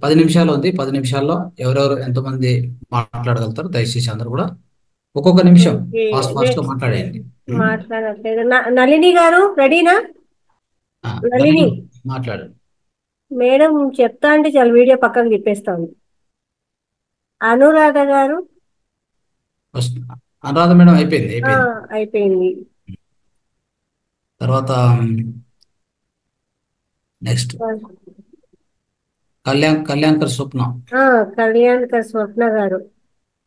10 నిమిషాలు ఉంది. 10 నిమిషాల్లో ఎవరెవరు ఎంతమంది మాట్లాడగలుగుతారు దయచేసి అందరూ కూడా ఒక్కొక్క నిమిషం ఓకే. ఫాస్ట్ ఫాస్ట్ గా నెక్స్ట్ మాట్లాడేయండి. ఉం? మాట్లాడట్లేదు. నళిని గారు రెడీనా? నళిని నళిని మాట్లాడు. మేడం చెప్తా అంటే చాలా వీడియో పక్కకు తిప్పేస్తాను. అనురాధ గారు ఫస్ట్ అనురాధ మేడం అయిపోయింది ఆ, అయిపోయింది. అయిపోయింది. తర్వాత నెక్స్ట్ కళ్యాణ్కర్ స్వప్న. ఆ, కళ్యాణ్ స్వప్న గారు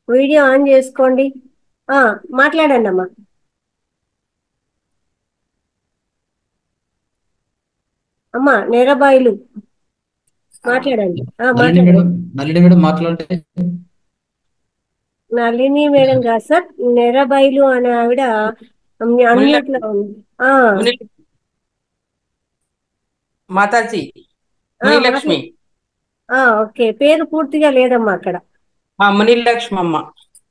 వీడియో ఆన్ చేసుకోండి. ఆ, మాట్లాడండి అమ్మా. అమ్మా నేరబాయిలు మాట్లాడండి. నళిని మాట్లాడండి. మేడం నళిని మేడం మాట్లాడండి. నళిని మేడం కాదు సార్, నెరబైలు అనే ఆవిడ అన్మ్యూట్ లో మునిలక్ష్మి ఉంది. ఆ, ముని మాతాజీ మాట్లా మునిలక్ష్మి. ఓకే, పేరు పూర్తిగా లేదమ్మా అక్కడ. మునిలక్ష్మి అమ్మ.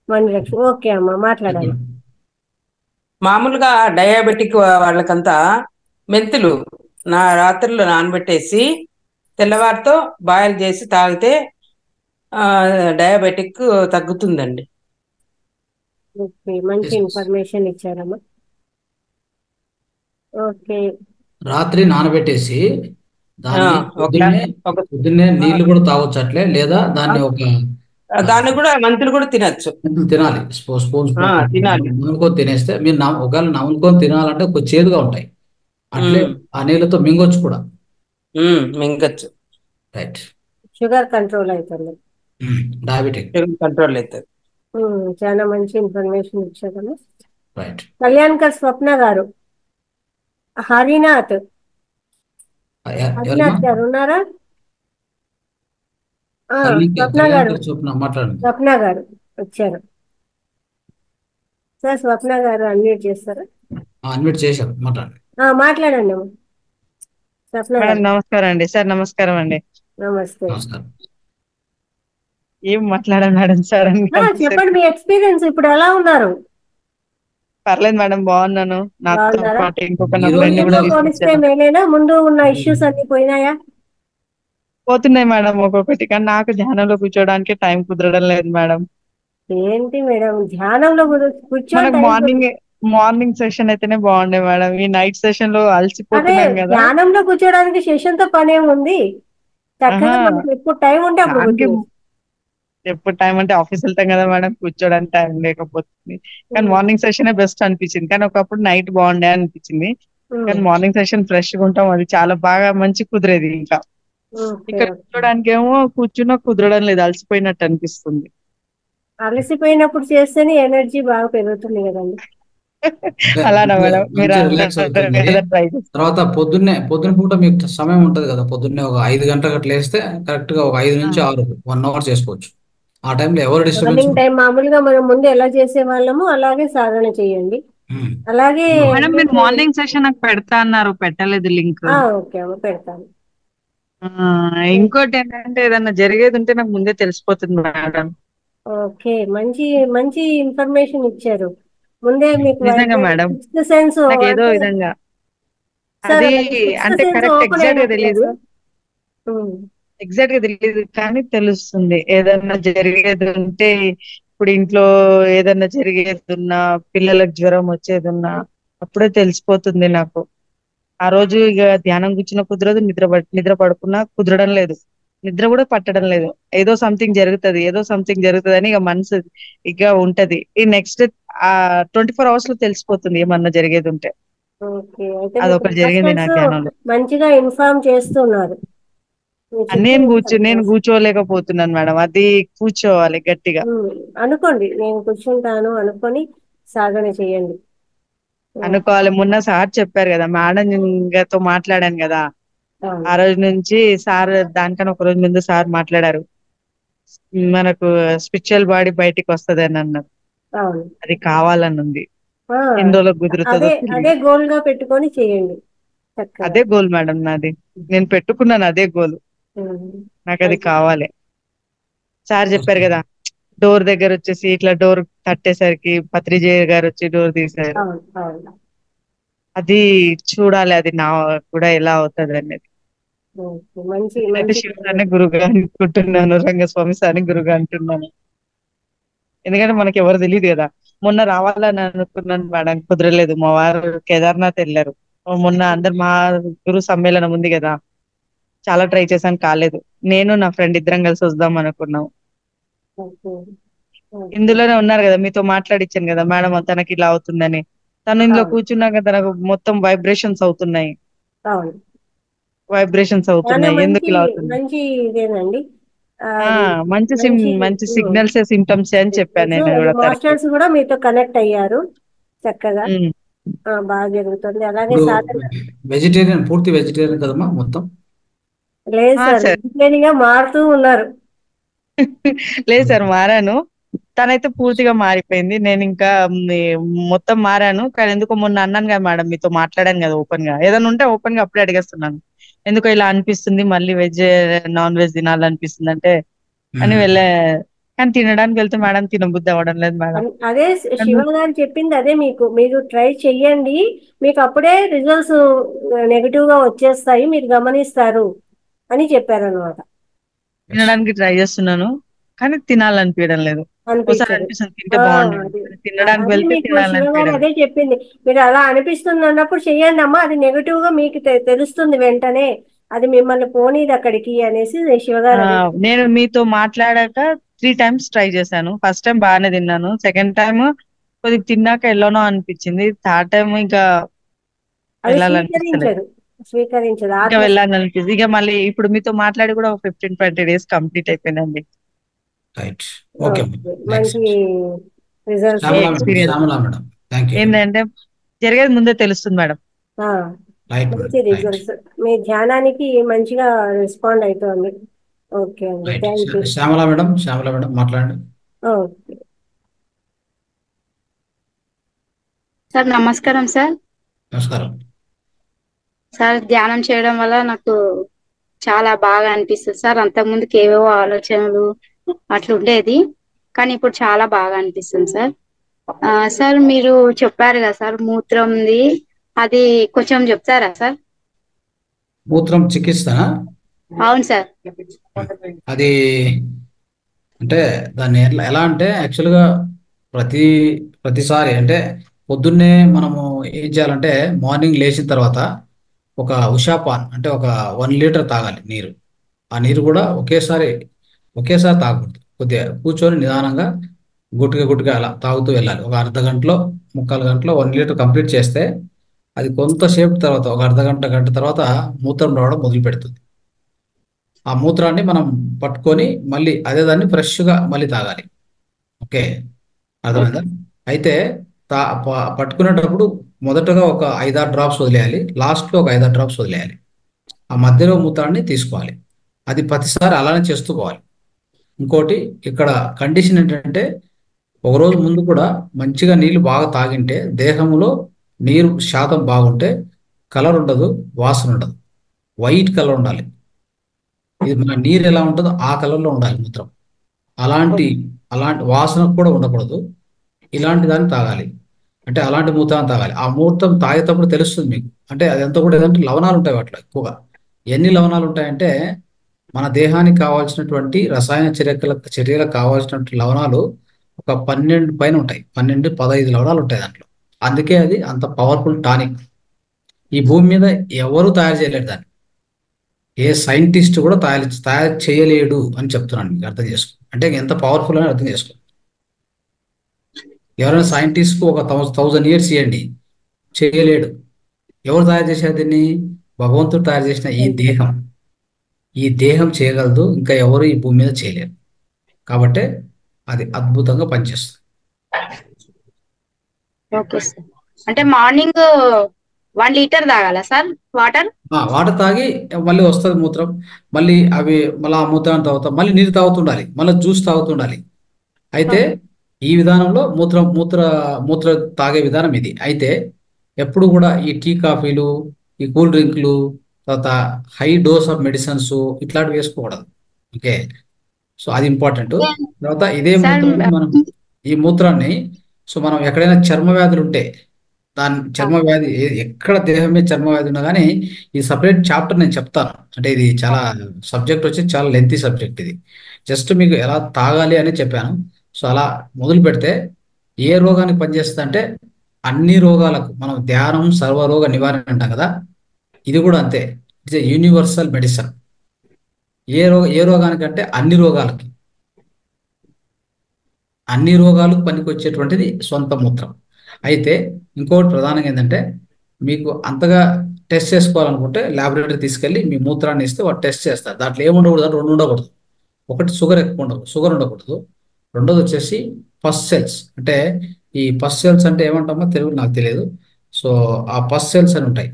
మణిలక్ష్మి, ఓకే అమ్మా మాట్లాడండి. చెప్పండి. మామూలుగా డయాబెటిక్ వాళ్ళకంతా మెంతులు రాత్రులు నానబెట్టేసి తెల్లవారితో బాయిల్ చేసి తాగితే ఆ, డయాబెటిక్ తగ్గుతుందండి. ఓకే, మంచి Yes, yes. ఇన్ఫర్మేషన్ ఇచ్చారమ్మా. ఓకే. రాత్రి నానబెట్టేసి ఆ, దాన్ని ఒక పొద్దున్నే ఒక పొద్దున్నే ఆ, నీళ్లు కూడా తాగొచ్చు అట్లే, లేదా దాన్ని ఒక దాన్ని కూడా మెంతులు కూడా తినచ్చు. తినాలి. స్పూన్ స్పూన్ తినాలి. నములుకొని తినేస్తే మీరు ఒకవేళ నములుకొని తినాలంటే కొంచెం చేదుగా ఉంటాయి. అట్లే ఉమ్, ఆ నీళ్ళతో మింగొచ్చు కూడా. మింగచ్చు. రైట్. షుగర్ కంట్రోల్ అవుతుంది. డయాబెటిక్. కంట్రోల్ అవుతుంది. చాలా మంచి ఇన్ఫర్మేషన్ ఇచ్చారమ్మా. రైట్. కళ్యాణ్కర్ స్వప్న గారు, హరినాథ్ ఎవరమ్మా? హరినాథ్ గారు ఉన్నారా? స్వప్న గారు, కళ్యాణ్ చొప్పున మాట్లాడండి. స్వప్న గారు వచ్చారు సార్. స్వప్న గారు అన్మ్యూట్ చేస్తారా? అన్మిట్ చేశారు, మాట్లాడండి. మాట్లాడండి అమ్మా. స్వప్న మేడం గారు నమస్కారం అండి. సార్ నమస్కారం అండి. నమస్తే. నమస్కారం. ఏం మాట్లాడాలి మేడం సార్ అని చెప్పండి అంతసేపు. మీ ఎక్స్పీరియన్స్, ఇప్పుడు ఎలా ఉన్నారు? పర్లేదు మేడం, బాగున్నాను. నాతో బాగున్నారా? పాటు ఇంకొక ఈ నా రోజు ఫ్రెండ్ ముందుతో కూడా కూడా పోలిస్తే తీసుకొచ్చాను. మేలేనా? ముందు ఉన్న ఇష్యూస్ అన్ని పోయినాయా? పోతున్నాయి మేడం ఒక్కొక్కటి, కానీ నాకు ధ్యానంలో కూర్చోడానికి టైం కుదరడం లేదు మేడం. ఏంటి మేడం, ధ్యానంలో కూర్చొని మనకు టైం మార్నింగ్ సెషన్ అయితేనే బాగుండే మేడం. ఈ నైట్ సెషన్ లో అదే అలసిపోతున్నాం కదా. ధ్యానంలో కూర్చోడానికి సెషన్తో పని ఏముంది? ఆహా, చక్కగా మనకి ఎప్పుడు టైం ఉంటే అప్పుడు దానికి కూర్చోవచ్చు. ఎప్పుడు టైం అంటే ఆఫీస్ వెళ్తాం కదా మేడం, కూర్చోడానికి టైం లేకపోతుంది. కానీ ఉమ్, మార్నింగ్ సెషన్ బెస్ట్ అనిపించింది, కానీ ఒకప్పుడు నైట్ బాగుండే అనిపించింది. ఉమ్, కానీ మార్నింగ్ సెషన్ ఫ్రెష్ గా ఉంటాం, అది చాలా బాగా మంచి కుదిరేది. ఇంకా ఓకే ఇక్కడ ఓకే. కూర్చోడానికి ఏమో కూర్చున్నా కుదరడం లేదు, అలసిపోయినట్టు అనిపిస్తుంది. అలసిపోయినప్పుడు చేస్తేనే ఎనర్జీ బాగా పెరుగుతుంది కదండి. అంటే అలానా మంచిగా మేడం, మీరు మంచిగా రిలాక్స్ అన్నారు అవుతుంది. కదా, ట్రై చేస్తాను. తర్వాత పొద్దున్న పూట మీకు సమయం ఉంటుంది కదా, పొద్దున్నే ఒక 5 గంటలకు అట్లా వేస్తే కరెక్ట్ గా ఒక 5 నుంచి 6 1 అవర్ చేసుకోవచ్చు. ఆ టైంలో ఎవరు డిస్టర్బెన్స్ మార్నింగ్ టైం మామూలుగా మనం ముందు ఎలా చేసే వాళ్ళమో అలాగే సాధన చేయండి. అలాగే మేడం మీరు మీకు మార్నింగ్ సెషన్ నాకు పెడతా అన్నారు, పెట్టలేదు లింక్. ఓకే అమ్మ పెడతాను. ఇంకోటి ఏంటంటే ఏదన్నా జరిగేది ఉంటే నాకు ముందే తెలిసిపోతుంది మేడం. ఓకే, మంచి మంచి ఇన్ఫర్మేషన్ ఇచ్చారు. ముందే మీకు నిజంగా మేడం, సిక్స్త్ సెన్స్ నాకు ఏదో అంటే విధంగా సార్ అది అది సిక్స్త్ అంటే సెన్స్ కరెక్ట్ ఓపెన్ ఎగ్జాక్ట్ గా అయినట్టు కదా తెలియదు. సార్? ఉమ్, కానీ తెలుస్తుంది ఏదన్నా జరిగేది ఉంటే. ఇప్పుడు ఇంట్లో ఏదన్నా జరిగేది ఉన్నా, పిల్లలకు జ్వరం వచ్చేది ఉన్నా, అప్పుడే తెలిసిపోతుంది నాకు. ఆ రోజు ఇక ధ్యానం కూర్చున్నా కుదరదు, నిద్ర పడుకున్నా కుదరడం లేదు, నిద్ర కూడా పట్టడం లేదు. ఏదో సంథింగ్ జరుగుతుంది అని ఇక మనసు ఇక ఉంటది. ఈ నెక్స్ట్ 24 hours లో తెలిసిపోతుంది ఏమన్నా జరిగేది ఉంటే. ఓకే, అయితే మీకు అదొకటి జరిగింది నా మాస్టర్స్ ధ్యానంలో. మంచిగా ఇన్ఫార్మ్ చేస్తున్నారు. మీరు నేను చెప్పింది కూర్చోలేకపోతున్నాను మేడం, అది కూర్చోవాలి గట్టిగా. అనుకోండి, నేను కూర్చుంటాను అనుకొని సాధన చేయండి. అనుకోవాలి. మొన్న సార్ చెప్పారు కదా, మేడం గారితో మాట్లాడాను కదా, అవును ఆ రోజు నుంచి సార్, దానికన్నా ఒక రోజు ముందు సార్ మాట్లాడారు, మనకు స్పిరిచువల్ బాడీ బయటికి వస్తది అని అన్నారు. అవును. అది కావాలని ఉంది. ఆ, ఎన్ని రోజులకు కుదురుతుందో అదే అదే తెలియదు. గోల్ గా పెట్టుకొని చేయండి చక్కగా. అదే గోల్ మేడం నాది. నేను పెట్టుకున్నాను అదే గోల్. ఉమ్, నాకు అది మంచి- కావాలి. సార్ చెప్పారు కదా, డోర్ దగ్గర వచ్చేసి ఇట్లా డోర్ తట్టేసరికి పత్రిజయ గారు వచ్చి డోర్ తీశారు. అవును అవును. అది చూడాలి, అది నా కూడా ఎలా అవుతుంది అనేది. ఓకే. మంచి నేనైతే మంచి శివ సార్ని గురుగా అనుకుంటున్నాను, రంగస్వామి సార్ని గురుగా అంటున్నాను. ఎందుకంటే మనకి ఎవరు తెలియదు కదా. మొన్న రావాలని అనుకున్నాను మేడం, కుదరలేదు. మా వారు కేదార్నాథ్ వెళ్ళారు. మొన్న అందరు మా గురు సమ్మేళనం ఉంది కదా, చాలా ట్రై చేశాను, కాలేదు. నేను నా ఫ్రెండ్ ఇద్దరం కలిసి వద్దాం అనుకున్నాం. ఓకే. ఓకే. ఇందులోనే ఉన్నారు కదా, మీతో మాట్లాడిచ్చాను కదా మేడం, తనకి ఇలా అవుతుందని. తను ఇందులో అవును. కూర్చున్నాక తనకు మొత్తం వైబ్రేషన్స్ అవుతున్నాయి, అవును. వైబ్రేషన్స్ చాలా అవుతున్నాయి. ఎందుకు మంచి ఇలా అవుతుంది? మంచి ఇదేనండి. ఆ అది మంచి మంచి మంచి సిగ్నల్స్, సిమ్టమ్స్ అని చెప్పాను నేను అది కూడా తనకి. మాస్టర్స్ కూడా మీతో కనెక్ట్ అయ్యారు చక్కగా. ఉమ్. బాగా జరుగుతుంది. అలాగే ఇప్పుడు సాధన. వెజిటేరియన్, పూర్తి వెజిటేరియన్ కదమ్మా మొత్తం? లేదు సార్, సార్ వెజిటేరియన్ గా మారుతూ ఉన్నారు. లేదు సార్, మారాను. తనైతే పూర్తిగా మారిపోయింది. నేను ఇంకా మొత్తం మారాను. కానీ ఎందుకో మొన్న అన్నాను కదా మేడం, మీతో మాట్లాడాను కదా ఓపెన్ గా, ఏదైనా ఉంటే ఓపెన్ గా అప్పుడే అడిగేస్తున్నాను. ఎందుకో ఇలా అనిపిస్తుంది, మళ్ళీ వెజ్ నాన్ వెజ్ తినాలనిపిస్తుంది అంటే అని ఉమ్. వెళ్ళే. కానీ తినడానికి వెళ్తే మేడం తినబుద్ధి అవ్వడం లేదు మేడం. అదే శివ గారు చెప్పింది అదే, మీరు ట్రై చెయ్యండి, మీకు అప్పుడే రిజల్ట్స్ నెగిటివ్ గా వచ్చేస్తాయి, మీరు గమనిస్తారు అని చెప్పారు అనమాట. తినడానికి ట్రై చేస్తున్నాను, కానీ తినాలనిపించడం లేదు. ఒకసారి అనిపించదు. అనిపిస్తుంది తింటే ఆ, బాగుండేది, అది కానీ తినడానికి అది వెళ్తే మీకు శివ గారు తినాలనిపించడం అదే చెప్పింది. మీరు అలా అనిపిస్తుంది అన్నప్పుడు చెయ్యండి అమ్మా, అది నెగిటివ్ గా మీకు తెలుస్తుంది వెంటనే, అది మిమ్మల్ని పోనీది అక్కడికి అనేసి శివ ఆ గారు అదే. నేను మీతో మాట్లాడాక 3 times ట్రై చేశాను. ఫస్ట్ టైం బాగానే తిన్నాను, సెకండ్ టైం కొద్దిగా తిన్నాక ఎలానో అనిపించింది, థర్డ్ టైం ఇంకా అది వెళ్ళాలనిపిస్తలేదు. స్వీకరించదు ఇంకా ఆత్మ. వెళ్ళాలనిపిస్తుంది. ఇక మళ్ళీ ఇప్పుడు మీతో మాట్లాడి కూడా ఒక 15-20 days కంప్లీట్ అయిపోయిందండి. రైట్. Okay okay. నెక్స్ట్ మంచి రిజల్ట్స్. ఈ Shyamala madam, experience Shyamala madam. Thank you. ఏంటంటే జరిగేది ముందే తెలుస్తుంది మేడం. Right madam. మంచి రైట్. రిజల్ట్స్, మీ ధ్యానానికి మంచిగా రెస్పాండ్ అవుతోంది. ఓకే అండి, right. Thank you. Shyamala madam, Shyamala madam మాట్లాడండి. ఓకే. సార్ నమస్కారం సార్. నమస్కారం. సార్ ధ్యానం చేయడం వల్ల నాకు చాలా బాగా అనిపిస్తుంది సార్. అంతకుముందుకు ఏవేవో ఆలోచనలు అట్లా ఉండేది, కానీ ఇప్పుడు చాలా బాగా అనిపిస్తుంది సార్. సార్ మీరు చెప్పారు కదా సార్ మూత్రంది, అది కొంచెం చెప్తారా సార్? మూత్రం చికిత్స అవును సార్. అది అంటే దాన్ని ఎలా అంటే యాక్చువల్గా ప్రతి ప్రతిసారి అంటే పొద్దున్నే మనము ఏం చేయాలంటే మార్నింగ్ లేచిన తర్వాత ఒక ఉషాపాన్ అంటే ఒక 1 లీటర్ తాగాలి నీరు. ఆ నీరు కూడా ఒకేసారి తాగకూడదు. కొద్దిగా కూర్చొని నిదానంగా గుట్టుగా గుట్టుగా అలా తాగుతూ వెళ్ళాలి. ఒక అర్ధ గంటలో, ముక్కాలు గంటలో 1 లీటర్ కంప్లీట్ చేస్తే అది కొంతసేపు తర్వాత, ఒక అర్ధ గంట గంట తర్వాత మూత్రం రావడం మొదలు పెడుతుంది. ఆ మూత్రాన్ని మనం పట్టుకొని మళ్ళీ అదే దాన్ని ఫ్రెష్గా మళ్ళీ తాగాలి. ఓకే, అర్థమైందా? అయితే పట్టుకునేటప్పుడు మొదటగా ఒక 5-6 డ్రాప్స్ వదిలేయాలి, లాస్ట్లో ఒక 5-6 డ్రాప్స్ వదిలేయాలి. ఆ మధ్యలో మూత్రాన్ని తీసుకోవాలి. అది ప్రతిసారి అలానే చేస్తూ పోవాలి. ఇంకోటి ఇక్కడ కండిషన్ ఏంటంటే, ఒక రోజు ముందు కూడా మంచిగా నీళ్లు బాగా తాగింటే, దేహంలో నీరు శాతం బాగుంటే కలర్ ఉండదు, వాసన ఉండదు, వైట్ కలర్ ఉండాలి. ఇది మన నీరు ఎలా ఉంటుందో ఆ కలర్లో ఉండాలి మూత్రం. అలాంటి అలాంటి వాసన కూడా ఉండకూడదు. ఇలాంటి దాన్ని తాగాలి. అంటే అలాంటి మూత్రాన్ని తాగాలి. ఆ మూత్రం తాగేటప్పుడు తెలుస్తుంది మీకు. అంటే అదంతా కూడా ఏదంటే లవణాలు ఉంటాయి వాటిలో ఎక్కువగా. ఎన్ని లవణాలు ఉంటాయంటే, మన దేహానికి కావాల్సినటువంటి రసాయన చర్యలకు కావాల్సినటువంటి లవణాలు ఒక 12 పైన ఉంటాయి. 12-15 లవణాలు ఉంటాయి దాంట్లో. అందుకే అది అంత పవర్ఫుల్ టానిక్. ఈ భూమి మీద ఎవరు తయారు చేయలేరు దాన్ని. ఏ సైంటిస్ట్ కూడా తయారు చేయలేడు అని చెప్తున్నాను, మీకు అర్థం చేసుకో. అంటే ఎంత పవర్ఫుల్ అని అర్థం చేసుకో. ఎవరైనా సైంటిస్ట్కు ఒక 1000 years ఇవ్వండి, చేయలేడు. ఎవరు తయారు చేశారు దీన్ని? భగవంతుడు తయారు చేసిన ఈ దేహం చేయగలదు, ఇంకా ఎవరు ఈ భూమి మీద చేయలేరు. కాబట్టి అది అద్భుతంగా పనిచేస్తుంది. Okay sir. అంటే మార్నింగ్ 1 లీటర్ తాగాలా సార్ వాటర్? వాటర్ తాగి మళ్ళీ వస్తుంది మూత్రం. మళ్ళీ మళ్ళీ ఆ మూత్రాన్ని తాగుతాం, మళ్ళీ నీరు తాగుతుండాలి, మళ్ళీ జ్యూస్ తాగుతుండాలి. అయితే ఈ విధానంలో మూత్ర తాగే విధానం ఇది. అయితే ఎప్పుడు కూడా ఈ టీ కాఫీలు, ఈ కూల్ డ్రింక్లు, తర్వాత హై డోస్ ఆఫ్ మెడిసిన్స్ ఇట్లాంటివి వేసుకోకూడదు. ఓకే, సో అది ఇంపార్టెంట్. తర్వాత ఇదే సార్ మూత్రాన్ని మనం సో మనం ఎక్కడైనా చర్మ వ్యాధులు ఉంటే దాని చర్మ వ్యాధి ఎక్కడ దేహం మీద చర్మ వ్యాధి ఉన్నా కానీ ఈ సపరేట్ చాప్టర్ నేను చెప్తాను. అంటే ఇది చాలా సబ్జెక్ట్ వచ్చి చాలా లెంతీ సబ్జెక్ట్ ఇది. జస్ట్ మీకు ఎలా తాగాలి అని చెప్పాను. సో అలా మొదలు పెడితే ఏ రోగానికి పనిచేస్తుంది అంటే అన్ని రోగాలకు మనం ధ్యానం సర్వరోగ నివారణ అంటాం కదా, ఇది కూడా అంతే. It's a universal medicine. ఏ రోగానికంటే అన్ని రోగాలకు పనికొచ్చేటువంటిది సొంత మూత్రం. అయితే ఇంకోటి ప్రధానంగా ఏంటంటే మీకు అంతగా టెస్ట్ చేసుకోవాలనుకుంటే ల్యాబొరేటరీ తీసుకెళ్ళి మీ మూత్రాన్ని ఇస్తే వాడు టెస్ట్ చేస్తారు. దాంట్లో ఏముండకూడదు అంటే రెండు ఉండకూడదు. ఒకటి షుగర్ ఉండకూడదు. రెండోది వచ్చేసి పస్ సెల్స్. అంటే ఈ పస్ సెల్స్ అంటే ఏమంటామో తెలుగు నాకు తెలియదు. సో ఆ పస్ సెల్స్ అని ఉంటాయి.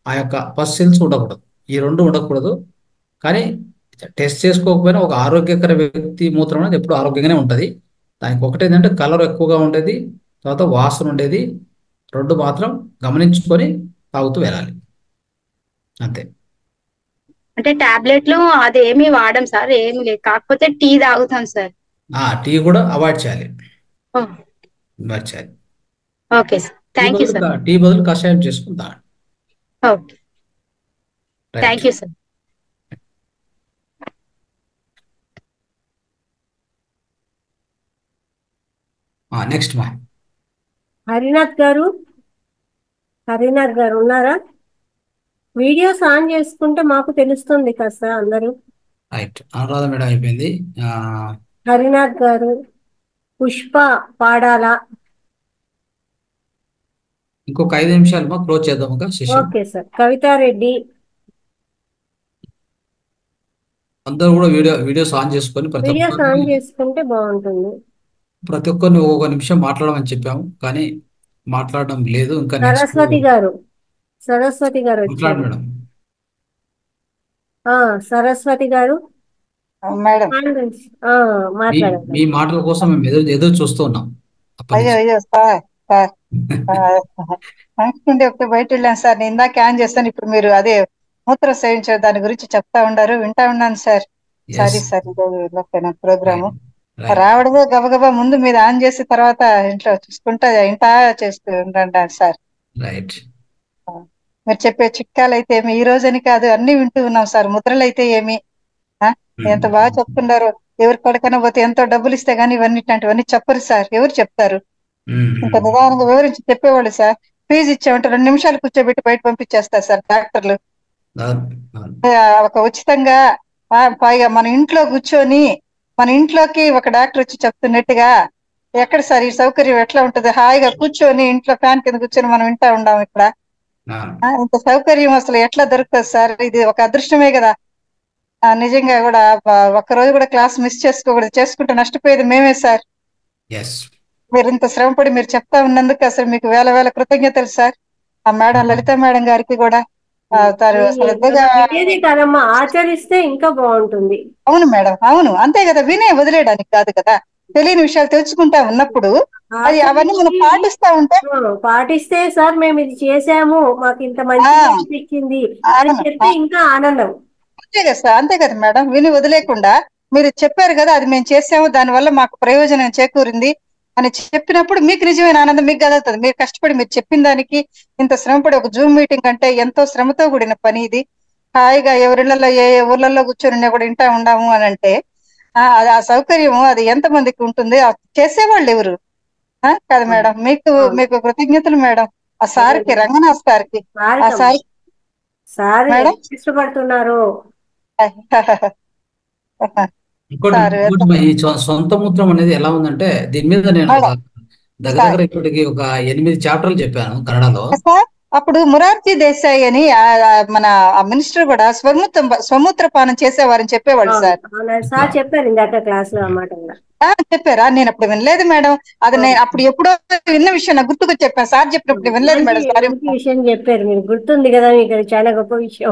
ఆ యొక్క పస్ సెల్స్ ఉండకూడదు. ఈ రెండు ఉండకూడదు. కానీ టెస్ట్ చేసుకోకపోయినా ఒక ఆరోగ్యకర వ్యక్తి మూత్రం అనేది ఎప్పుడు ఆరోగ్యంగానే ఉంటుంది. దానికి ఒకటి ఏంటంటే కలర్ ఎక్కువగా ఉండేది, తర్వాత వాసన ఉండేది. రెండు మాత్రం గమనించుకొని తాగుతూ వెళ్ళాలి, అంతే. అంటే టాబ్లెట్లు అది ఏమి వాడం సార్, ఏమి లేదు, కాకపోతే టీ తాగుతాం సార్. టీ కూడా అవాయిడ్ చేయాలి. ఓ, అవాయిడ్ చేయాలి. Okay sir, thank you sir. Tea బదులు కషాయం చేసుకుని తాగండి. Okay, thank you sir. Next మా హరినాథ్ గారు ఉన్నారా? వీడియోస్ ఆన్ చేసుకుంటే మాకు తెలుస్తుంది కాస్త అందరూ. రైట్, అనురాధ మేడం అయిపోయింది. హరినాథ్ గారు, పుష్ప పాడాల. ఇంకొక 5 నిమిషాలు మా క్లోజ్ చేద్దాం ఒక సెషన్. Okay sir. కవితారెడ్డి. అందరూ కూడా వీడియోస్ ఆన్ చేసుకొని వీడియోస్ ఆన్ చేసుకుంటే బాగుంటుంది. ప్రతి ఒక్కరిని ఒక్కొక్క నిమిషం మాట్లాడమని చెప్పాము, కానీ మాట్లాడడం లేదు. ఇంకా సరస్వతి గారు మాట్లాడు మేడం. సరస్వతి గారు మేడం. మాట్లాడండి. మీ మాటల కోసం మేము ఎదురు చూస్తూ ఉన్నాం. అయ్యో సార్ అనుకుంటే ఒకటి బయట వెళ్ళాను సార్. నేను ఇందాక క్యాన్ చేస్తాను. ఇప్పుడు మీరు అదే మూత్ర సేవించారు దాని గురించి చెప్తా ఉండారు, వింటా ఉన్నాను సార్. సారీ సార్, ప్రోగ్రాము రావడమే గబగబా ముందు మీరు ఆన్ చేసి తర్వాత ఇంట్లో చూసుకుంటా ఇంటా చేస్తూ ఉండండి సార్. రైట్, మీరు చెప్పే చిట్కాలు అయితే ఏమి ఈ రోజని కాదు అన్ని వింటూ ఉన్నాం సార్. ముద్రలు అయితే ఏమి ఎంత బాగా చెప్తున్నారు. ఎవరి కొడకన పోతే ఎంతో డబ్బులు ఇస్తే గానీ ఇవన్నీ చెప్పరు సార్. ఎవరు చెప్తారు? ఇంత నిదానంగా వివరించి చెప్పేవాళ్ళు సార్. ఫీజు ఇచ్చామంటే 2 నిమిషాలు కూర్చోబెట్టి బయట పంపించేస్తారు సార్ డాక్టర్లు. ఒక ఉచితంగా పైగా మన ఇంట్లో కూర్చొని మన ఇంట్లోకి ఒక డాక్టర్ వచ్చి చెప్తున్నట్టుగా ఎక్కడ సార్ ఈ సౌకర్యం ఎట్లా ఉంటది? హాయిగా కూర్చొని ఇంట్లో ఫ్యాన్ కింద కూర్చొని మనం వింటా ఉండాం. ఇక్కడ ఇంత సౌకర్యం అసలు ఎట్లా దొరుకుతుంది సార్? ఇది ఒక అదృష్టమే కదా. నిజంగా కూడా ఒక్కరోజు కూడా క్లాస్ మిస్ చేసుకోకూడదు. చేసుకుంటే నష్టపోయేది మేమే సార్. మీరు ఇంత శ్రమపడి మీరు చెప్తా ఉన్నందుకు అసలు మీకు వేల వేల కృతజ్ఞతలు సార్. ఆ మేడం లలిత మేడం గారికి కూడా కదమ్మా, ఆచరిస్తే ఇంకా బాగుంటుంది. అవును మేడం, అవును, అంతే కదా. వినే వదిలేయడానికి కాదు కదా. తెలియని విషయాలు తెలుసుకుంటా ఉన్నప్పుడు అది అవన్నీ మనం పాటిస్తే సార్ మేము ఇది చేసాము, మాకు ఇంత మంచి అనిపించింది అని చెప్తే ఇంకా ఆనందం. అంతే కదా సార్, అంతే కదా మేడం. విని వదిలేకుండా మీరు చెప్పారు కదా అది మేము చేసాము, దానివల్ల మాకు ప్రయోజనం చేకూరింది అని చెప్పినప్పుడు మీకు నిజమైన ఆనందం మీకు కలుగుతుంది. మీరు కష్టపడి మీరు చెప్పిన దానికి ఇంత శ్రమపడి ఒక జూమ్ మీటింగ్ అంటే ఎంతో శ్రమతో కూడిన పని ఇది. హాయిగా ఎవరిళ్లలో ఏ ఊర్లలో కూర్చొని కూడా వింటా ఉండాము అని అంటే ఆ సౌకర్యము అది ఎంత మందికి ఉంటుంది? చేసేవాళ్ళు ఎవరు కదా మేడం. మీకు కృతజ్ఞతలు మేడం. ఆ సార్కి, రంగనాథ్ సార్కి, ఆ సార్ ఇష్టపడుతున్నారు. ఈ సొంత మూత్రం అనేది ఎలా ఉందంటే దీని మీద నేను దగ్గర ఇప్పటికి ఒక 8 చాప్టర్లు చెప్పాను కన్నడలో. అప్పుడు మొరార్జీ దేశాయ్ అని మన మినిస్టర్ కూడా స్వమూత్రపానం చేసేవారని చెప్పేవాళ్ళు సార్. చెప్పారు ఇందాక క్లాస్ లో అన్నమాట. చెప్పారా? నేను అప్పుడు వినలేదు మేడం. అది నేను అప్పుడు ఎప్పుడో విన్న విషయం నాకు గుర్తుకు చెప్పాను. సార్ చెప్పినప్పుడు వినలేదు మేడం. విషయం చెప్పారు, మీరు గుర్తుంది కదా, మీకు చాలా గొప్ప విషయం.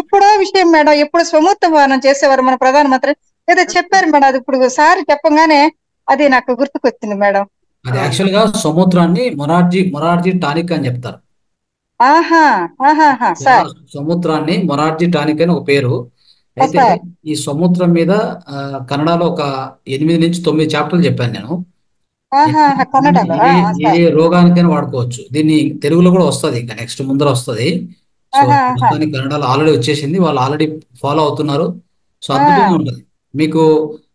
ఎప్పుడో విషయం మేడం. ఎప్పుడు స్వమూత్రపానం చేసేవారు మన ప్రధానమంత్రి ఏదో చెప్పారు మేడం. అది ఇప్పుడు సార్ చెప్పగానే అది నాకు గుర్తుకొచ్చింది మేడం. అది యాక్చువల్ గా సముద్రాన్ని మొరార్జీ టానిక్ అని చెప్తారు. సముద్రాన్ని మొరార్జీ టానిక్ అని ఒక పేరు. అయితే ఈ సముద్రం మీద కన్నడలో ఒక 8 నుంచి 9 చాప్టర్లు చెప్పాను నేను. ఆహా కన్నడలో ఏ సార్. రోగానికైనా వాడుకోవచ్చు. దీన్ని తెలుగులో కూడా వస్తుంది, ఇంకా నెక్స్ట్ ముందర వస్తుంది. సో ఆహా ఆహా మొత్తానికి కన్నడలో ఆల్రెడీ వచ్చేసింది, వాళ్ళు ఆల్రెడీ ఫాలో అవుతున్నారు. సో ఆ, అద్భుతంగా ఉంటుంది. మీకు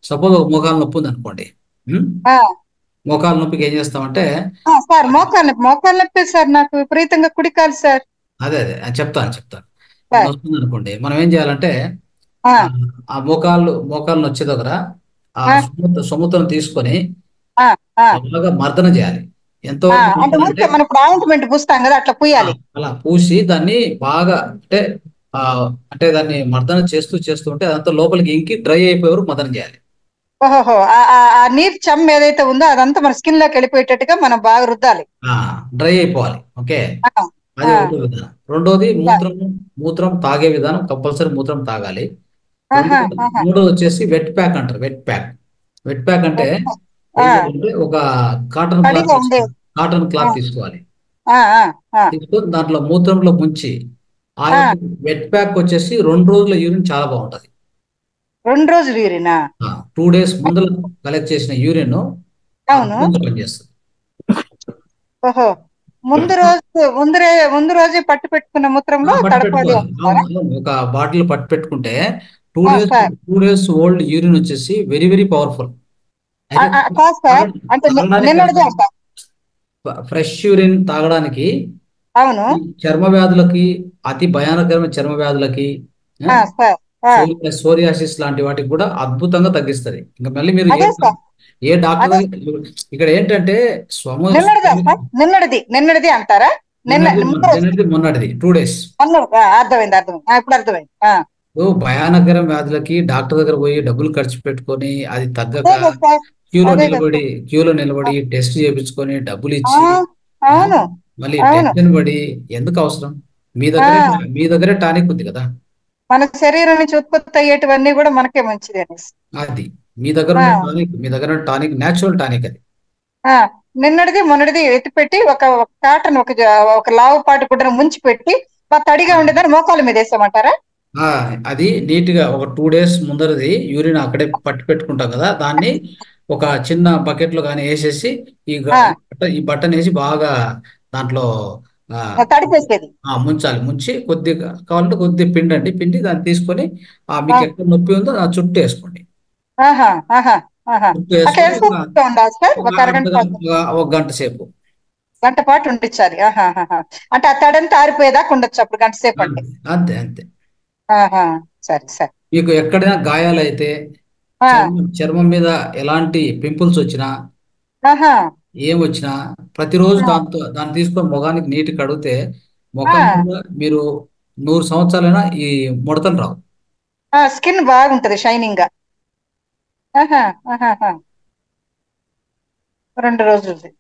సపోజ్ ఒక మోకాలు నొప్పి ఉంది అనుకోండి. ఉం? ఆ, మోకాలు నొప్పికి ఏం చేస్తామంటే సార్ మోకాలు నొప్పి సార్, నాకు విపరీతంగా కుడికాలు సార్. అదే అది చెప్తాను. సార్ వస్తుంది అనుకోండి, మనం ఏం చేయాలంటే ఆ, ఆ ఆ మోకాలు వచ్చే దగ్గర ఆ ఆ, సొమ్ముతను తీసుకొని ఆ, ఆ, బాగా మర్దన చేయాలి. ఎంతవరకు అంటే మర్దన అంటే ఊరికే మనం ఇప్పుడు ఆయింట్మెంట్ పూస్తాం కదా అట్లా పూయాలి. అలా పూసి దాన్ని బాగా అంటే ఆ అంటే దాన్ని మర్దన చేస్తూ ఉంటే అదంతా లోపలికి ఇంకి డ్రై అయిపోయే వరకు మర్దన చేయాలి. ఓహోహో, ఆ నీరు చెమ్మ ఏదైతే ఉందో అదంతా మన స్కిన్ లోకి వెళ్ళిపోయేటట్టుగా మనం బాగా రుద్దాలి. డ్రై అయిపోవాలి. ఓకే, ఆ, అది ఆ, ఒకటో విధానం. రెండోది సార్. మూత్రం తాగే విధానం, కంపల్సరీ మూత్రం తాగాలి. ఆహా ఆహా మూడోది వచ్చేసి వెట్ ప్యాక్ అంటారు. వెట్ ప్యాక్ అంటే ఆ, ఏం చేయాలంటే ఒక కాటన్ క్లాత్ తడిగా ఉండే. తీసుకోవాలి. కాటన్ ఆ, క్లాత్ తీసుకోవాలి. ఆ, ఆ, ఆ, తీసుకొని దాంట్లో మూత్రంలో ముంచి ఆ ఆ, యొక్క వెట్ ప్యాక్ వచ్చేసి 2 రోజుల యూరిన్ చాలా బాగుంటది. 2 రోజులు యూరినా? 2 డేస్ ముందర కలెక్ట్ చేసిన యూరిన్ అవును. అద్భుతంగా పనిచేస్తుంది. ఓహో, ముందు రోజే పట్టు పెట్టుకున్న మూత్రంలో పట్టు తడపాలి పెట్టుకోవాలి. అంటున్నారా? అవును. ఒక బాటిల్ పట్టు పెట్టుకుంటే టూ ఆ, days sir. 2 days old urine వచ్చేసి వెరీ వెరీ పవర్ఫుల్. అయితే కాదు సార్, అంటే తాగడానికి నిన్నటిదే అంట. ఫ్రెష్ యూరిన్ తాగడానికి అవును. ఈ చర్మ వ్యాధులకి, అతి భయానకరమైన చర్మ వ్యాధులకి, సార్. ఆ, సోరియాసిస్ లాంటి వాటికి కూడా అద్భుతంగా తగ్గిస్తుంది. ఇంకా మళ్ళీ మీరు అదే సార్. ఏ డాక్టర్ అదే ఇక్కడ ఏంటంటే నిన్నటిదే సార్. నిన్నటిది అంటారా? ముందు రోజు మొన్నటిది 2 డేస్. అర్థమైంది. ఇప్పుడు అర్థమైంది. భయానకరం వ్యాధులకి డాక్టర్ దగ్గర పోయి డబ్బులు ఖర్చు పెట్టుకొని అది తగ్గక అదే కదా సార్. క్యూలో అదే కదా నిలబడి సార్. క్యూలో నిలబడి టెస్ట్ చేయించుకొని డబ్బులు ఆ, ఇచ్చి ఆ, అవును. మళ్ళీ అవును. టెన్షన్ పడి ఎందుకు అవసరం? మీ ఆ, దగ్గరే మీ దగ్గరే టానిక్ ఉంది కదా. మన శరీరం నుంచి ఉత్పత్తి అయ్యేటివన్నీ కూడా మనకే మంచిది అనేసి. అది ఆ, మీ దగ్గర ఉన్న టానిక్ నేచురల్ టానిక్ అది. ఆ, నిన్నటిది మొన్నటిది ఎత్తిపెట్టి ఒక కాటన్ ఒక లావు పాటు గుడ్డను ముంచి పెట్టి తడిగా ఉండేదాన్ని మోకాల మీద వేసామంటారా? ఆ, అది నీట్ గా ఒక 2 డేస్ ముందరది యూరిన్ అక్కడే పట్టి పెట్టుకుంటాం కదా, దాన్ని ఒక చిన్న బకెట్ లో కానీ వేసేసి ఆ, ఈ బట్టన్ వేసి బాగా దాంట్లో ఆ, తడిపేసేది. ముంచి కొద్దిగా కావాలంటే కొద్దిగా పిండి దాన్ని తీసుకొని ఆ, మీకు ఎక్కడ నొప్పి ఉందో ఆ చుట్టూ వేసుకోండి. ఆహా ఆహా ఆహా చుట్టూ అట్లా వేసుకొని ఎంతసేపు ఉండాలి సార్? ఒక ఒక అరగంట పాటు, ఒక గంట సేపు. గంట పాటు ఉండించాలి. ఆహాహా. అంటే ఆ తడంతా ఆరిపోయేదాకా ఉండొచ్చు అప్పుడు గంట సేపు అంటే. అంతే. ఆహా, సరే సరే. మీకు ఎక్కడైనా గాయాలైతే, ఆ, చర్మం మీద ఎలాంటి పింపుల్స్ వచ్చినా, ఆహా, ఏం వచ్చినా ప్రతిరోజు ఆ, దాన్ని తీసుకొని ముఖానికి నీటి కడిగితే ఆ, ముఖం మీద మీరు 100 సంవత్సరాలైనా ఈ ముడతలు రావు. స్కిన్ బాగుంటది షైనింగ్ గా. ఆహా ఆహాహా. 2 రోజులు.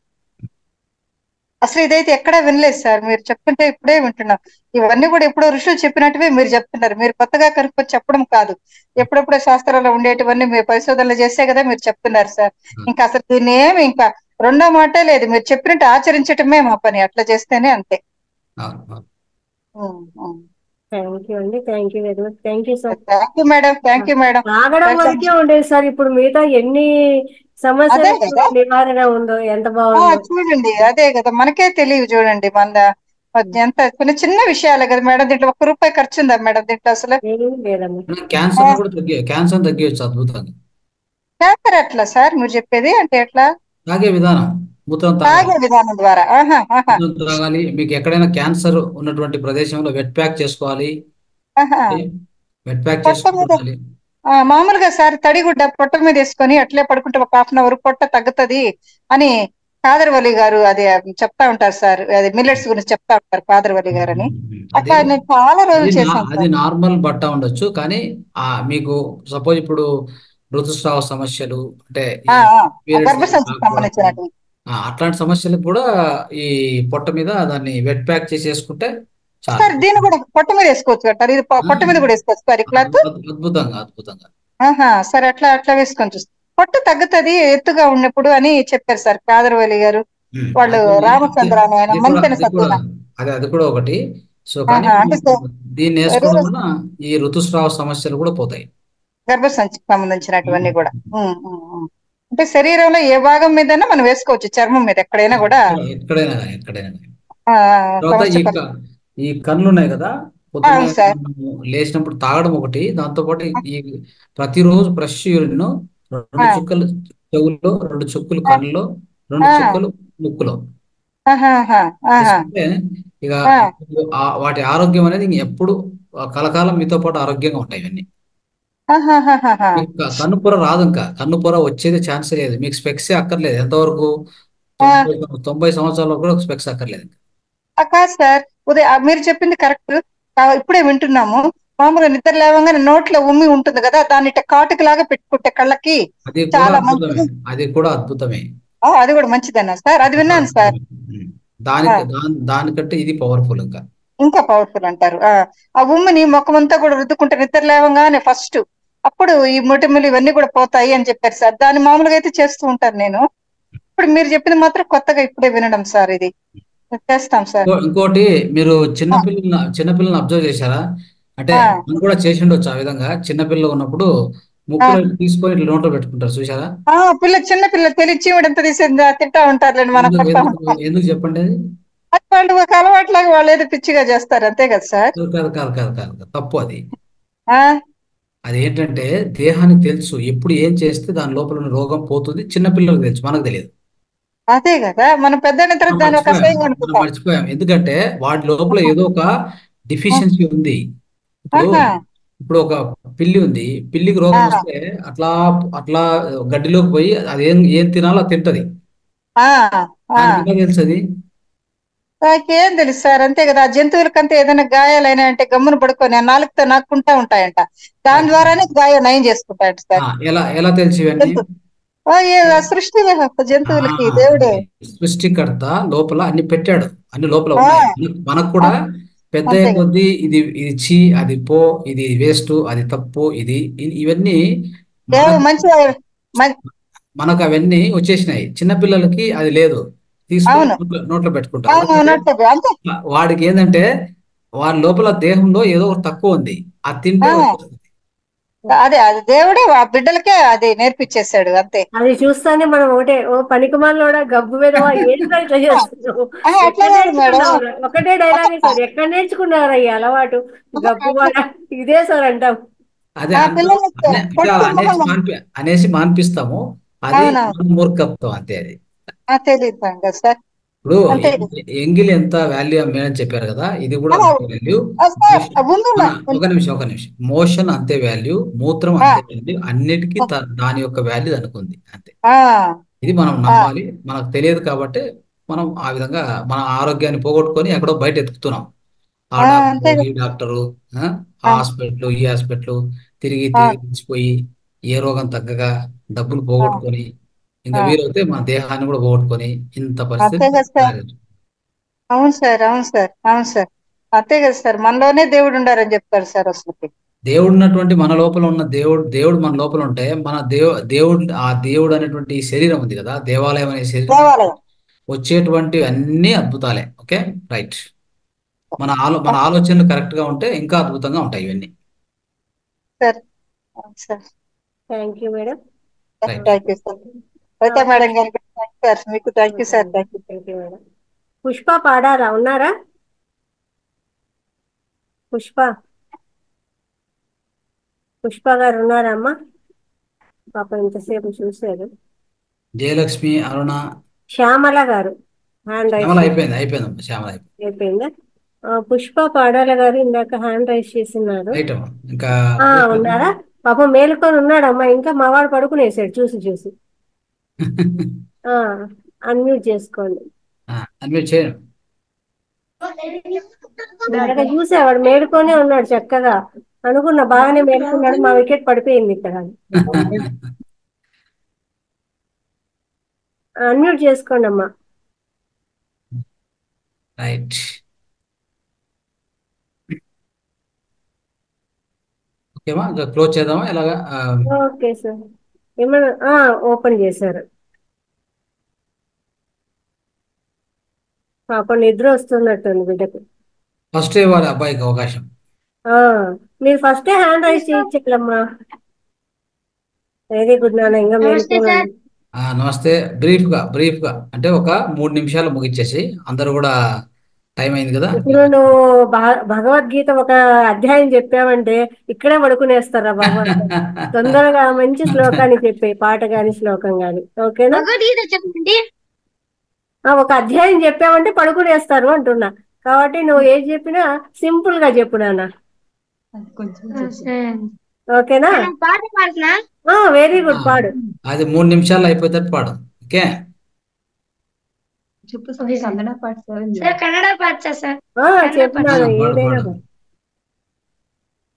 అసలు ఇదైతే ఎక్కడా వినలేదు సార్, మీరు చెప్తుంటే ఇప్పుడే వింటున్నాం. ఇవన్నీ కూడా ఎప్పుడో ఋషులు చెప్పినట్టువే మీరు చెప్తున్నారు. మీరు కొత్తగా కనుక్కొని చెప్పడం కాదు, ఎప్పుడెప్పుడో శాస్త్రాల్లో ఉండేటివన్నీ మీరు పరిశోధనలు చేసే కదా మీరు చెప్తున్నారు సార్. ఇంకా అసలు దీన్ని ఏమి ఇంకా రెండో మాటే లేదు, మీరు చెప్పినట్టు ఆచరించటమే మా పని, అట్లా చేస్తేనే అంతే. అవును. ఉమ్, ఉమ్. థ్యాంక్ యూ అండి. Thank you very much. Thank you sir. Thank you madam. తాగడం వరకే ఉండేది సార్, ఇప్పుడు మిగతా ఎన్ని అదే సమస్యలకు కదా. నివారణ ఉందో, ఎంత బాగుందో. చూడండి, అదే కదా, మనకే తెలియదు చూడండి. ఎంత చిన్న చిన్న విషయాలే కదా మేడం, దీంట్లో ₹1 ఖర్చు ఉందా మేడం దీంట్లో అసలు? ఏమీ లేదమ్మా. క్యాన్సర్ కూడా క్యాన్సర్ తగ్గించచ్చు అద్భుతంగా. క్యాన్సర్ ఎట్లా సార్ మీరు చెప్పేది? అంటే ఎట్లా? తాగే విధానం, మూత్రం తాగే తాగాలి. విధానం ద్వారా? ఆహా మీకు ఎక్కడైనా క్యాన్సర్ ఉన్నటువంటి ప్రదేశంలో వెట్ ప్యాక్ చేసుకోవాలి. ఆహా. వెట్ ప్యాక్ పొట్ట చేసుకుంటూ మీద ఉండాలి. మామూలుగా సార్ తడిగుడ్డ పొట్ట మీద వేసుకొని అట్లే పడుకుంటే ఒక ½ గంట పొట్ట తగ్గుతది అని కాదర్వల్లి గారు అది చెప్తా ఉంటారు సార్. అది మిల్లెట్స్ గురించి చెప్తా ఉంటారు కాదర్వల్లి గారు అని. అది అట్లా నేను చాలా రోజులు చేశాను అది సార్. నార్మల్ బట్ట ఉండొచ్చు, కానీ మీకు సపోజ్ ఇప్పుడు ఋతుస్రావ సమస్యలు అంటే ఈ పీరియడ్స్ గర్భసంచికి కాకపోవడం, సంబంధించినటువంటి అట్లాంటి సమస్యలకు కూడా ఈ పొట్ట మీద దాన్ని వెట్ ప్యాక్ చేసేసుకుంటే చాలు. సార్, దీన్ని కూడా పొట్ట మీద వేసుకోవచ్చు అంటారు. ఇది ఆ, పొట్ట మీద కూడా వేసుకోవచ్చు సార్ ఈ క్లాత్? అద్భుతంగా. సరే, అట్లా వేసుకొని చూస్తాం. పొట్ట తగ్గుతది ఎత్తుగా ఉన్నప్పుడు అని చెప్పారు సార్ కాదర్వల్లి గారు. వాళ్ళు అది రామచంద్ర అని ఆయన అది కూడా మంతెన అది కూడా సత్యన. అది కూడా ఒకటి. సో కానీ అంటే దీన్ని వేసుకోవడం వల్ల ఈ ఋతుస్రావ సమస్యలు కూడా పోతాయి. గర్భసంచికి సంబంధించినటువన్నీ కూడా. అంటే శరీరంలో ఏ భాగం మీదైనా మనం వేసుకోవచ్చు, చర్మం మీద ఎక్కడైనా కూడా. ఎక్కడైనా కానీ, ఎక్కడైనా కానీ. ఆ, తర్వాత కవచ ఈ కళ్ళు ఉన్నాయి కదా, పొద్దున్నే అవును సార్. మనము లేచినప్పుడు తాగడం ఒకటి, దాంతోపాటు ఈ ప్రతిరోజు ఫ్రెష్ యూరిన్ ఆ, 2 చుక్కలు చెవుల్లో, 2 చుక్కలు ఆ, కళ్ళలో, 2 చుక్కలు ముక్కులో ఆహాహా, ఆహా, వేసుకుంటే ఇక ఆ, వాటి ఆరోగ్యం అనేది ఇంక ఎప్పుడు కలకాలం మీతో పాటు ఆరోగ్యంగా ఉంటాయి ఇవన్నీ. ఆహాహాహాహా. మీకు కన్నుపొర రాదు, ఇంకా కన్నుపొర వచ్చేది ఛాన్స్ లేదు, మీకు స్పెక్సే అక్కర్లేదు ఎంతవరకు, ఆ, 90 సంవత్సరాల వరకు కూడా స్పెక్స్ అక్కర్లేదు. కాదు సార్, మీరు చెప్పింది కరెక్ట్. ఇప్పుడే వింటున్నాము. మామూలుగా నిద్ర లేవగానే నోట్లో ఉమ్మి ఉంటుంది కదా, దాన్ని ఇట్ట కాటుకు లాగా పెట్టుకుంటే కళ్ళకి అది కూడా చాలా అద్భుతమే, మంచిది. అది కూడా అద్భుతమే. అది కూడా మంచిదన్నా సార్, అది విన్నాను సార్. ఉమ్. ఆ, దానికంటే ఇది పవర్ఫుల్ ఇంకా. ఇంకా పవర్ఫుల్ అంటారు. ఆ ఉమ్మిని ముఖం అంతా కూడా రుద్దుకుంటే నిద్ర లేవగానే ఫస్ట్, అప్పుడు ఈ మొటిమలు ఇవన్నీ కూడా పోతాయి అని చెప్పారు సార్. దాన్ని మామూలుగా అయితే చేస్తూ ఉంటాను నేను. ఇప్పుడు మీరు చెప్పింది మాత్రం కొత్తగా ఇప్పుడే వినడం సార్. ఇది చేస్తాం సార్. ఇంకోటి, మీరు ఆ, చిన్నపిల్లల్ని అబ్జర్వ్ చేశారా? అంటే ఆ, మనం కూడా చేసి ఉండొచ్చు ఆ విధంగా. చిన్నపిల్లలు ఉన్నప్పుడు ఆ, ముక్కులో తీసుకొని ఇట్లా నోట్లో పెట్టుకుంటారు, చూసారా? చిన్న పిల్లలు తెలియచి చీవుడు తీసింది తింటా ఉంటారులేండి, మనం ఎందుకు కొడతా ఎందుకు ఉంటాం. ఎందుకు చెప్పండి అది? అది వాళ్ళు ఒక అలవాట్లాగా వాళ్ళు ఏదో పిచ్చిగా చేస్తారు, అంతే కదా సార్. కాదు కాదు కాదు కాదు కాదు కాదు. తప్పు అది. ఆ, అది ఏంటంటే దేహానికి తెలుసు ఎప్పుడు ఏం చేస్తే దాని లోపల ఉన్న రోగం పోతుంది, చిన్నపిల్లలకు తెలుసు, మనకు తెలియదు. అదే కదా, మనం పెద్ద అయిన మనం తర్వాత దాన్ని ఒక మర్చిపోయాం అసహ్యంగా మనం అనుకుంటాం. మర్చిపోయాం ఎందుకంటే వాటి లోపల ఏదో ఒక ఆ, డిఫిషియన్సీ ఉంది. ఇప్పుడు ఆహా, ఇప్పుడు ఒక పిల్లి ఉంది, పిల్లికి ఆ, రోగం వస్తే అట్లా అట్లా గడ్డిలోకి పోయి అది ఏం తినాలో అది తింటది. ఆ, ఆ. దానికి ఎలా తెలుసు అది? నాకేం తెలుసు సార్, అంతే కదా. ఆ జంతువులకంతా ఏదైనా గాయాలైనా అంటే గమ్మున పడుకొని ఆ నాలుగుతో నాకుంటా ఉంటాయంట. దాని ద్వారానే గాయం నయం చేసుకుంటాయంట ఆ, సార్ ఎలా తెలుసు ఇవన్నీ? జంతువు. ఆ సృష్టి ఆ, జంతువులకి దేవుడే. అది సృష్టికర్త లోపల అన్ని పెట్టాడు, అన్ని లోపల ఆ, ఉన్నాయి. మనకు ఆ, కూడా పెద్ద అయ్యే అంతే కదా. కొద్దీ ఇది ఇది చీ, అది పో, ఇది వేస్ట్, అది తప్పు, ఇవన్నీ ఏవో మనకు మంచి మం- మనకు అవన్నీ వచ్చేసినాయి. చిన్నపిల్లలకి అది లేదు, తీసుకొని అవును, నోట్లో పెట్టుకుంటారు. అవును, ఎందుకంటే అవునట్టు అంతే. వాడికి ఏంటంటే వాడి లోపల దేహంలో ఏదో ఒకటి తక్కువ ఉంది, అది తింటే ఆ, వచ్చేస్తుంది. అది దేవుడే ఆ బిడ్డలకే అది నేర్పించేశాడు, అంతే. అది చూస్తానే మనం ఒకటే, ఓ పనికిమాలోడా గబ్బు మీదవా ఏంట్రా ఇట్లా చేస్తున్నావు, అట్లా ఎక్కడ కాదు మేడం. నేర్చుకున్నావు? ఒకటే డైలాగే సార్, ఎక్కడ నేర్చుకున్నారు ఈ అలవాటు? గబ్బు అట్లా వాడ, ఇదే సార్ అంటాం. అదే ఆ అంటాం. పిల్లలు అంటే అలా కొట్టు అనేసి మాన్పిస్తాము. అది అవునవును. మన మూర్ఖత్వం అంతే అది. తెలియదు కదా సార్, ఇప్పుడు అంతే. ఎంగిలి ఎంత వాల్యూ అమ్మేదని చెప్పారు కదా, ఇది కూడా ఆ, అంతే వాల్యూ. సార్ ముందు ఒక నిమిషం. మోషన్ అంతే వాల్యూ, మూత్రం ఆ, అంతే వాల్యూ, అన్నిటికీ దాని యొక్క వాల్యూ అనుకుంది అంతే. ఆ, ఇది మనం ఆ, నమ్మాలి. మనకు తెలియదు కాబట్టి మనం ఆ విధంగా మన ఆరోగ్యాన్ని పోగొట్టుకొని ఎక్కడో బయట ఎత్తుకుతున్నాం. ఆ అంతే డాక్టరు, ఈ కదా. డాక్టరు, ఆ ఆ, హాస్పిటల్, ఈ హాస్పిటల్, తిరిగి ఆ, తిరిగి తీసిపోయి ఏ రోగం తగ్గగా డబ్బులు ఆ, పోగొట్టుకొని, ఇంకా ఆ. వీలైతే మన దేహాన్ని కూడా పోగొట్టుకొని ఇంత అంతే పరిస్థితి కదా సార్. తయారవుతుంది. అవును సార్, అవును సార్, అవును సార్. అంతే కదా సార్, మనలోనే దేవుడు ఉండారని చెప్తారు సార్ అసలుకి. దేవుడు ఉన్నటువంటి మన లోపల ఉన్న దేవుడు మన లోపల ఉంటే మన దేవుడు అనేటువంటి ఈ శరీరం ఉంది కదా, దేవాలయం అనే శరీరం దేవాలయం. వచ్చేటువంటి అన్ని అద్భుతాలే. Okay, right. మన ఆలోచనలు కరెక్ట్ గా ఉంటే ఇంకా అద్భుతంగా ఉంటాయి ఇవన్నీ. సార్, అవును sir. Thank you madam. Right. Thank you sir. అయితే మేడం గారికి థ్యాంక్ సార్, మీకు thank you sir, thank you. Thank you madam. Pushpa పాడారా, ఉన్నారా? పుష్ప పుష్ప గారు ఉన్నారా అమ్మా? పాప ఇంతసేపు చూశారు. జయలక్ష్మి, అరుణ, శ్యామల గారు హ్యాండ్ రైజ్ శ్యామల అయిపోయిందమ్మా, శ్యామల అయిపోయింది. అయిపోయిందా? పుష్ప పాడాల గారు ఇందాక హ్యాండ్ రైజ్ చేసినారు. రైట్ అమ్మా. ఇంకా ఉన్నారా? పాపం మేలుకొని ఉన్నాడమ్మా, ఇంకా మావాడు పడుకునేసాడు చూసి చూసి. అన్మ్యూట్ చేసుకోండి. అన్మ్యూట్ చేయండి. ఇందాక చూసేవాడు మేలుకొనే ఉన్నాడు చక్కగా, అనుకున్నా బాగానే మేలుకున్నాడు, మా వికెట్ పడిపోయింది ఇక్కడ. అన్మ్యూట్ చేసుకోండి అమ్మా. రైట్. ఓకేమా, ఇంకా క్లోజ్ చేద్దామా ఇలాగా? Okay sir. ఏమన్నా ఓపెన్ చేశారు. పాప నిద్ర వస్తున్నట్టుంది బిడ్డకు. ఫస్ట్ ఇవ్వాలి అబ్బాయికి అవకాశం. మీరు ఫస్టే హ్యాండ్ రైజ్ చేయించాలమ్మా. వెరీ గుడ్ నాన్న, ఇంకా మేలుకోవాలి. నమస్తే. బ్రీఫ్ గా అంటే ఒక 3 నిమిషాలు ముగించేసి అందరూ కూడా టైం అయింది కదా. ఇప్పుడు నువ్వు భగవద్గీత ఒక అధ్యాయం చెప్పావంటే ఇక్కడే పడుకునేస్తారా భగవంతుడు. తొందరగా మంచి శ్లోకాన్ని చెప్పే, పాట గాని శ్లోకం గాని. ఓకేనా? భగవద్గీత చెప్పండి. ఒక అధ్యాయం చెప్పావంటే పడుకునేస్తారు అంటున్నా. కాబట్టి నువ్వు ఏది చెప్పినా సింపుల్ గా చెప్పు నాన్న. ఓకేనా? పాట పాడుతున్నా. వెరీ గుడ్, పాడు. అది 3 నిమిషాలు అయిపోయేటట్టు పాడు. ఓకే. సార్ కన్నడ పాట సార్. చెప్తున్నాను పాడు ఏదైనా. పాడు.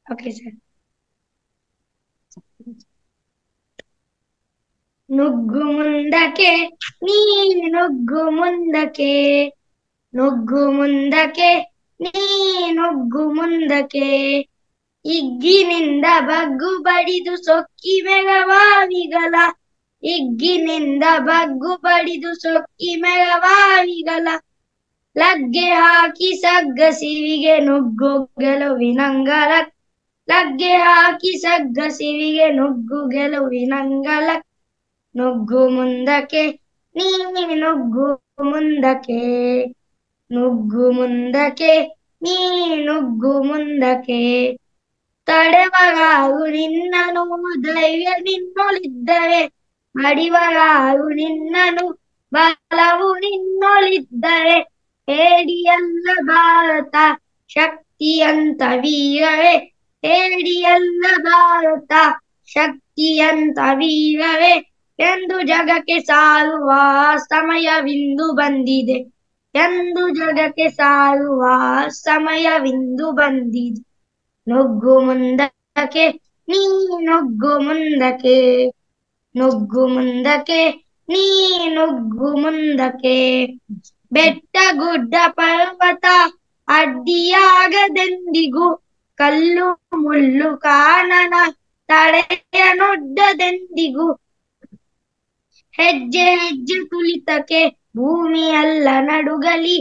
Okay sir. నుగ్గు ముందకే నీ నుగ్గు ముందకే, నుగ్గు ముందకే నీ నుగ్గు ಮುಂದಕ್ಕೆ, ಇಗ್ಗಿನಿಂದ ಬಗ್ಗು ಬಡಿದು ಸೊಕ್ಕಿ ಮೆಗವಾವಿಗಲ, ಇಗ್ಗಿನಿಂದ ಬಗ್ಗು ಬಡಿದು ಸೊಕ್ಕಿ ಮೆಗವಾವಿಗಲ, ಲಗ್ಗೆ ಹಾಕಿ ಸಗ್ಗ ಸಿವಿಗೆ ನುಗ್ಗು ಗೆಲುವಿನಂಗಲ, ಲಗ್ಗೆ ಹಾಕಿ ಸಗ್ಗ ಸಿವಿಗೆ ನುಗ್ಗು ಗೆಲುವಿನಂಗಲ, ನುಗ್ಗು ಮುಂದಕ್ಕೆ ನೀ ನುಗ್ಗು ಮುಂದಕ್ಕೆ, ನುಗ್ಗು ಮುಂದಕ್ಕೆ ನೀ ನುಗ್ಗು ಮುಂದಕ್ಕೆ, ತಡೆವಗಾಗು ನಿನ್ನನು ಧೈರ್ಯ ನಿನ್ನೊಳಿದ್ದರೆ, ಮಡಿವಗಾಗು ನಿನ್ನನು ಬಲವು ನಿನ್ನೊಳಿದ್ದರೆ, ಹೇಡಿಯಲ್ಲ ಭಾರತ ಶಕ್ತಿಯಂತ ವೀರವೇ, ಹೇಡಿಯಲ್ಲ ಭಾರತ ಶಕ್ತಿಯಂತ ವೀರವೇ, ಎಂದು ಜಗಕ್ಕೆ ಸಾರುವ ಸಮಯವಿಂದು ಬಂದಿದೆ, ಎಂದು ಜಗಕ್ಕೆ ಸಾರುವ ಸಮಯವಿಂದು ಬಂದಿದೆ, ನುಗ್ಗು ಮುಂದಕ್ಕೆ ನೀ ನುಗ್ಗು ಮುಂದಕ್ಕೆ, ನುಗ್ಗು ಮುಂದಕ್ಕೆ ನೀ ನುಗ್ಗು ಮುಂದಕ್ಕೆ, ಬೆಟ್ಟ ಗುಡ್ಡ ಪರ್ವತ ಅಡ್ಡಿಯಾಗದೆಂದಿಗೂ, ಕಲ್ಲು ಮುಳ್ಳು ಕಾಣನ ತಡೆಯನೊಡ್ಡದೆಂದಿಗೂ, ಹೆಜ್ಜೆ ಹೆಜ್ಜೆ ತುಳಿತಕ್ಕೆ ಭೂಮಿಯಲ್ಲ ನಡುಗಲಿ,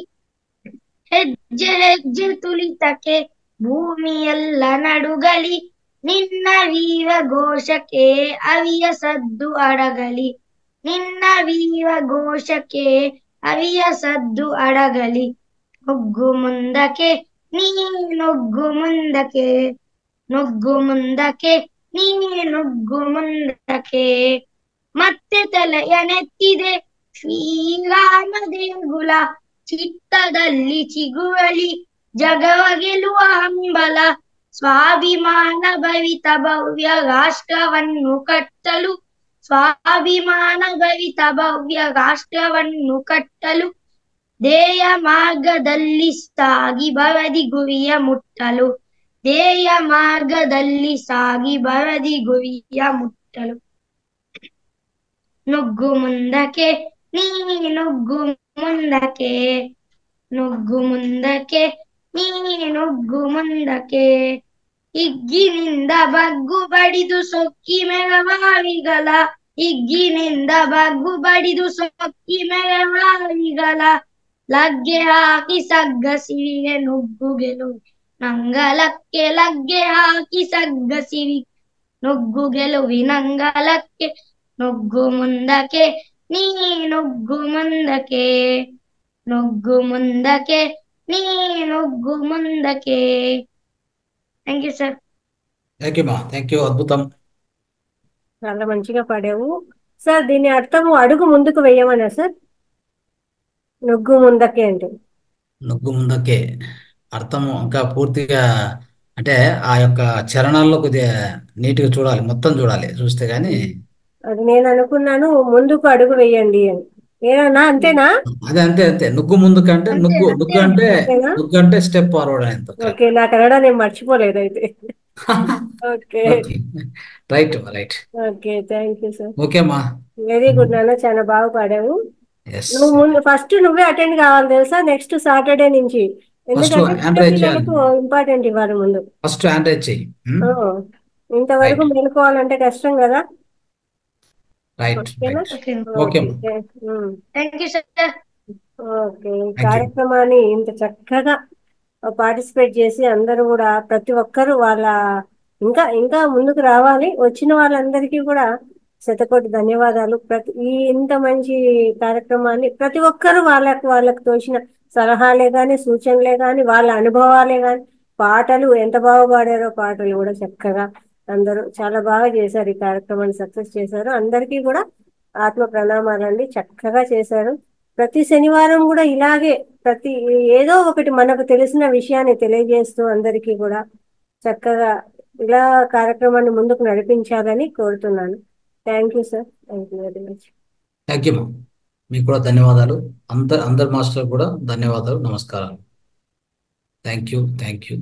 ಹೆಜ್ಜೆ ಹೆಜ್ಜೆ ತುಳಿತಕ್ಕೆ ಭೂಮಿಯಲ್ಲ ನಡುಗಲಿ, ನಿನ್ನ ವೀರ ಘೋಷಕ್ಕೆ ಅವಿಯ ಸದ್ದು ಅಡಗಲಿ, ನಿನ್ನ ವೀರ ಘೋಷಕ್ಕೆ ಅವಿಯ ಸದ್ದು ಅಡಗಲಿ, ನುಗ್ಗು ಮುಂದಕ್ಕೆ ನೀ ನುಗ್ಗು ಮುಂದಕ್ಕೆ, ನುಗ್ಗು ಮುಂದಕ್ಕೆ ನೀ ನುಗ್ಗು ಮುಂದಕ್ಕೆ, ಮತ್ತೆ ತಲೆಯನೆತ್ತಿದೆ ಶ್ರೀರಾಮ ದೇಗುಲ, ಚಿತ್ತದಲ್ಲಿ ಚಿಗುರಲಿ ಜಗವ ಗೆಲುವ ಹಂಬಲ, ಸ್ವಾಭಿಮಾನ ಭವಿತ ಭವ್ಯ ರಾಷ್ಟ್ರವನ್ನು ಕಟ್ಟಲು, ಸ್ವಾಭಿಮಾನ ಭವಿತ ಭವ್ಯ ರಾಷ್ಟ್ರವನ್ನು ಕಟ್ಟಲು, ಧ್ಯೇಯ ಮಾರ್ಗದಲ್ಲಿ ಸಾಗಿ ಬರದಿ ಗುರಿಯ ಮುಟ್ಟಲು, ಧ್ಯೇಯ ಮಾರ್ಗದಲ್ಲಿ ಸಾಗಿ ಬರದಿ ಗುರಿಯ ಮುಟ್ಟಲು, ನುಗ್ಗು ಮುಂದಕ್ಕೆ ನೀ ನುಗ್ಗು ಮುಂದಕ್ಕೆ, ನುಗ್ಗು ಮುಂದಕ್ಕೆ ನೀ ನುಗ್ಗು ಮುಂದಕ್ಕೆ, ಹಿಗ್ಗಿನಿಂದ ಬಗ್ಗು ಬಡಿದು ಸೊಕ್ಕಿ ಮೆರವಾವಿಗಲ, ಹಿಗ್ಗಿನಿಂದ ಬಗ್ಗು ಬಡಿದು ಸೊಕ್ಕಿ ಮೆರವಾವಿಗಲ, ಲಗ್ಗೆ ಹಾಕಿ ಸಗ್ಗ ಸಿವಿಗೆ ನುಗ್ಗು ಗೆಲುವು ನಂಗಲಕ್ಕೆ, ಲಗ್ಗೆ ಹಾಕಿ ಸಗ್ಗ ಸಿವಿ ನುಗ್ಗು ಗೆಲುವಿನಂಗಲಕ್ಕೆ, ನುಗ್ಗು ಮುಂದಕ್ಕೆ ನೀ ನುಗ್ಗು ಮುಂದಕ್ಕೆ, ನುಗ್ಗು ಮುಂದಕ್ಕೆ ನೀ ನುಗ್గు ముందకే. Thank you sir. Thank you మా, థ్యాంక్ యూ. అద్భుతం. చాలా మంచిగా పాడావు సార్. దీని అర్థము అడుగు ముందుకు వేయమనా సార్? నుగ్గు ముందకే అంటే నుగ్గు ముందకే అర్థము ఇంకా పూర్తిగా అంటే ఆ యొక్క చరణాల్లో కొద్దిగా నీట్గా చూడాలి, మొత్తం చూడాలి, చూస్తే గానీ. అది నేను అనుకున్నాను ముందుకు అడుగు వేయండి అని. ఏనా అంతేనా? అదే అంతే అంతే. నుగ్గు ముందుకు అంటే నుగ్గు నుగ్గు అంటే అంతేనా? నుగ్గు అంటే స్టెప్ ఫార్వర్డ్ అని. ఓకే, నా కన్నడ నేను మర్చిపోలేదు అయితే. Okay okay, right right. Okay, thank you sir. Okay అమ్మా. వెరీ గుడ్ నాన్న, చాలా బాగా పాడావు. ఎస్. నువ్వు ముందు ఫస్ట్ నువ్వే అటెండ్ కావాలి తెలుసా, నెక్స్ట్ సాటర్డే నుంచి. ఫస్ట్ ఎందుకంటే హ్యాండ్ రైజ్ చేయాలి. పిల్లలకు ఇంపార్టెంట్ ఇవ్వాలి ముందు. ఫస్ట్ హ్యాండ్ రైజ్ చెయ్యి. ఆ, ఇంతవరకు రైట్ మేలుకోవాలంటే కష్టం కదా. రైట్ ఓకేనా? రైట్. ఓకే ఓకే ఓకే, అమ్మా. Thank you sir. ఓకే. ఈ థ్యాంక్ యూ. కార్యక్రమాన్ని ఇంత చక్కగా పార్టిసిపేట్ చేసి అందరూ కూడా ప్రతి ఒక్కరూ వాళ్ళ ఇంకా ఇంకా ముందుకు రావాలి. వచ్చిన వాళ్ళందరికీ కూడా శతకోటి ధన్యవాదాలు. ఇంత మంచి కార్యక్రమాన్ని ప్రతి ఒక్కరూ వాళ్ళకు తోచిన సలహాలే కానీ, సూచనలే కానీ, వాళ్ళ అనుభవాలే కానీ, పాటలు ఎంత బాగా పాడారో, పాటలు కూడా చక్కగా అందరూ చాలా బాగా చేశారు. ఈ కార్యక్రమాన్ని సక్సెస్ చేశారు. అందరికీ కూడా ఆత్మ ప్రణామాలండి. చక్కగా చేశారు. ప్రతి శనివారం కూడా ఇలాగే ఏదో ఒకటి మనకు తెలిసిన విషయాన్ని తెలియజేస్తూ అందరికీ కూడా చక్కగా ఇలా కార్యక్రమాన్ని ముందుకు నడిపించాలని కోరుతున్నాను. Thank you sir. Thank you very much. Thank you ma'am. మీకు కూడా ధన్యవాదాలు. అందరు మాస్టర్ కూడా ధన్యవాదాలు, నమస్కారాలు. Thank you.